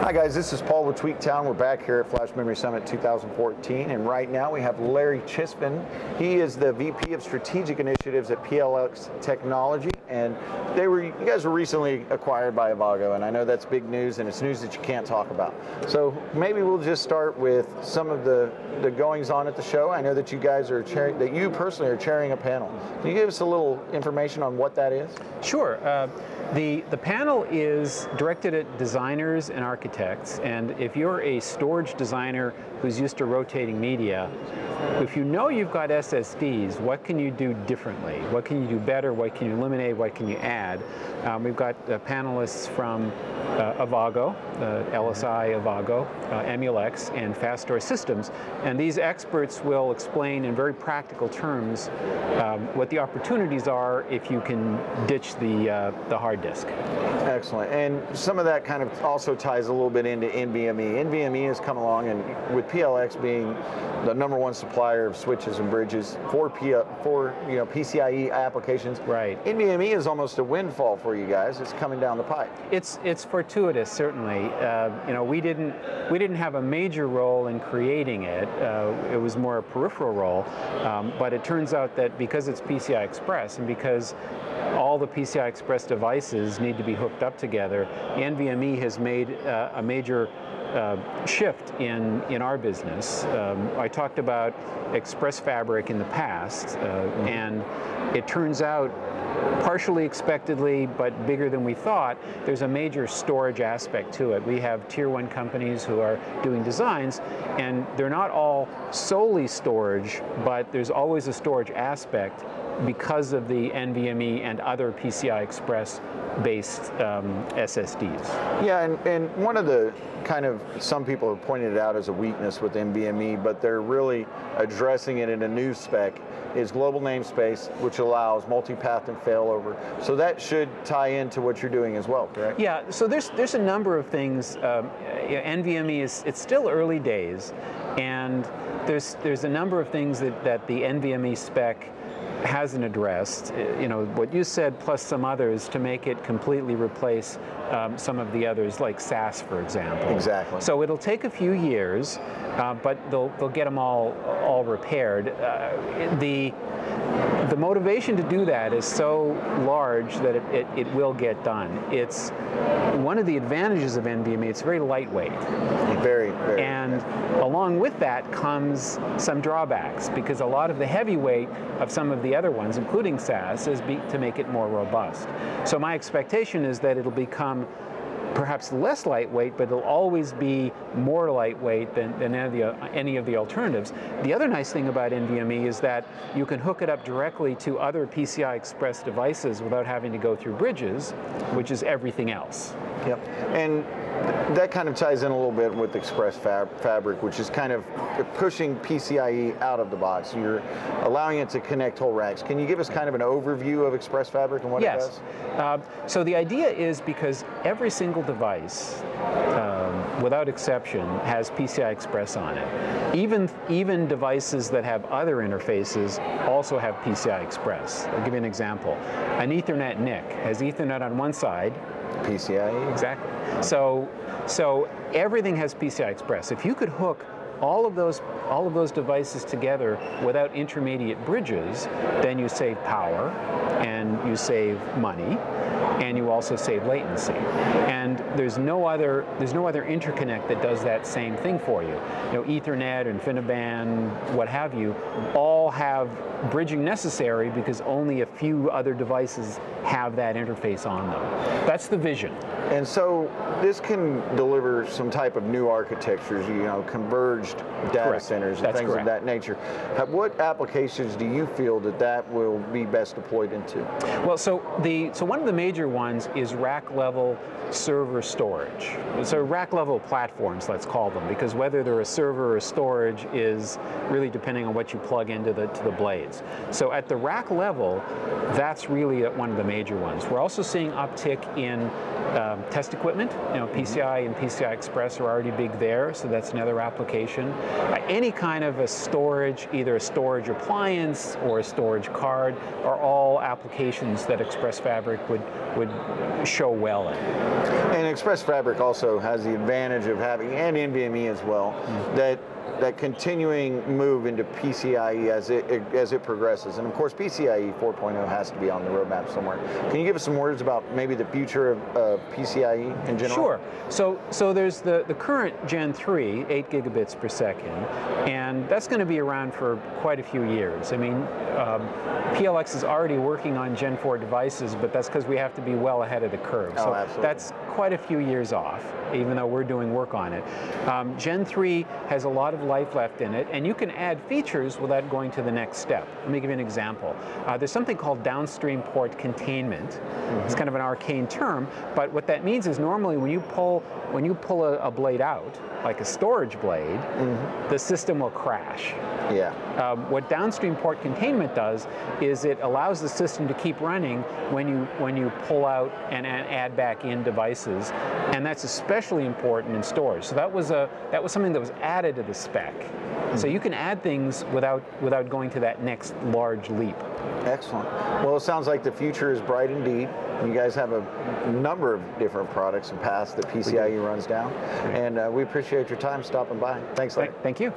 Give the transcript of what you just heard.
Hi guys, this is Paul with Tweaktown. We're back here at Flash Memory Summit 2014, and right now we have Larry Chisvin. He is the VP of Strategic Initiatives at PLX Technology, and you guys were recently acquired by Avago, and I know that's big news, and it's news that you can't talk about. So maybe we'll just start with some of the goings on at the show. I know that you guys are chairing, that you personally are chairing a panel. Can you give us a little information on what that is? Sure. The panel is directed at designers and architects, and if you're a storage designer who's used to rotating media, if you know you've got SSDs, what can you do differently? What can you do better? What can you eliminate? What can you add? We've got panelists from Avago, LSI Avago, PLX, and Fast Storage Systems, and these experts will explain in very practical terms what the opportunities are if you can ditch the hard disk. Excellent, and some of that kind of also ties a little bit into NVMe. NVMe has come along, and with PLX being the #1 supplier of switches and bridges for PCIe applications, right? NVMe is almost a windfall for you guys. It's coming down the pipe. It's fortuitous, certainly. We didn't have a major role in creating it. It was more a peripheral role, but it turns out that because it's PCI Express and because all the PCI Express devices need to be hooked up together, NVMe has made a major shift in our business. I talked about Express Fabric in the past, and it turns out, partially expectedly, but bigger than we thought, there's a major storage aspect to it. We have Tier 1 companies who are doing designs, and they're not all solely storage, but there's always a storage aspect because of the NVMe and other PCI Express based SSDs. Yeah, and one of the some people have pointed it out as a weakness with NVMe, but they're really addressing it in a new spec, is global namespace, which allows multipath and failover. So that should tie into what you're doing as well, correct? Yeah, so there's a number of things. NVMe it's still early days, and there's a number of things that the NVMe spec hasn't addressed, what you said plus some others, to make it completely replace some of the others, like SAS, for example. Exactly. So it'll take a few years, but they'll get them all repaired. The motivation to do that is so large that it will get done. It's one of the advantages of NVMe. It's very lightweight. Very, very. And along with that comes some drawbacks, because a lot of the heavyweight of some of the other ones, including SAS, is to make it more robust. So my expectation is that it'll become perhaps less lightweight, but it'll always be more lightweight than any of the alternatives. The other nice thing about NVMe is that you can hook it up directly to other PCI Express devices without having to go through bridges, which is everything else. Yep, and that kind of ties in a little bit with Express Fabric, which is kind of pushing PCIe out of the box. You're allowing it to connect whole racks. Can you give us kind of an overview of Express Fabric and what it does? Yes. So the idea is, because every single device, without exception, has PCI Express on it. Even devices that have other interfaces also have PCI Express. I'll give you an example. An Ethernet NIC has Ethernet on one side. PCIe. Exactly. So everything has PCI Express. If you could hook all of those devices together without intermediate bridges, then you save power, and you save money, and you also save latency. And there's no other interconnect that does that same thing for you. Ethernet, InfiniBand, what have you, all have bridging necessary because only a few other devices have that interface on them. That's the vision. And so this can deliver some type of new architectures, converged data Correct. centers and That's things correct. of that nature. What applications do you feel that will be best deployed into? Well, so one of the major ones is rack-level server storage. So rack-level platforms, let's call them, because whether they're a server or storage is really depending on what you plug into the blades. So at the rack level, that's really one of the major ones. We're also seeing uptick in test equipment. PCI and PCI Express are already big there, so that's another application. Any kind of a storage, either a storage appliance or a storage card, are all applications that Express Fabric show well in. And Express Fabric also has the advantage of having, and NVMe as well, that continuing move into PCIe as it progresses. And of course, PCIe 4.0 has to be on the roadmap somewhere. Can you give us some words about maybe the future of PCIe in general? Sure. So there's the current Gen 3, 8 gigabits per second, and that's going to be around for quite a few years. I mean, PLX is already working on Gen 4 devices, but that's because we have to be well ahead of the curve. So that's quite a few years off, even though we're doing work on it. Gen 3 has a lot of life left in it, and you can add features without going to the next step. Let me give you an example. There's something called downstream port containment. It's kind of an arcane term, but what that means is normally when you pull a blade out, like a storage blade, the system will crash. Yeah. What downstream port containment does is it allows the system to keep running when you pull out and add back in devices, and that's especially important in storage. So that was something that was added to the spec. So you can add things without going to that next large leap. Excellent. Well, it sounds like the future is bright indeed. You guys have a number of different products and paths that PCIe runs down, and we appreciate your time stopping by. Thanks, Larry. Thank you.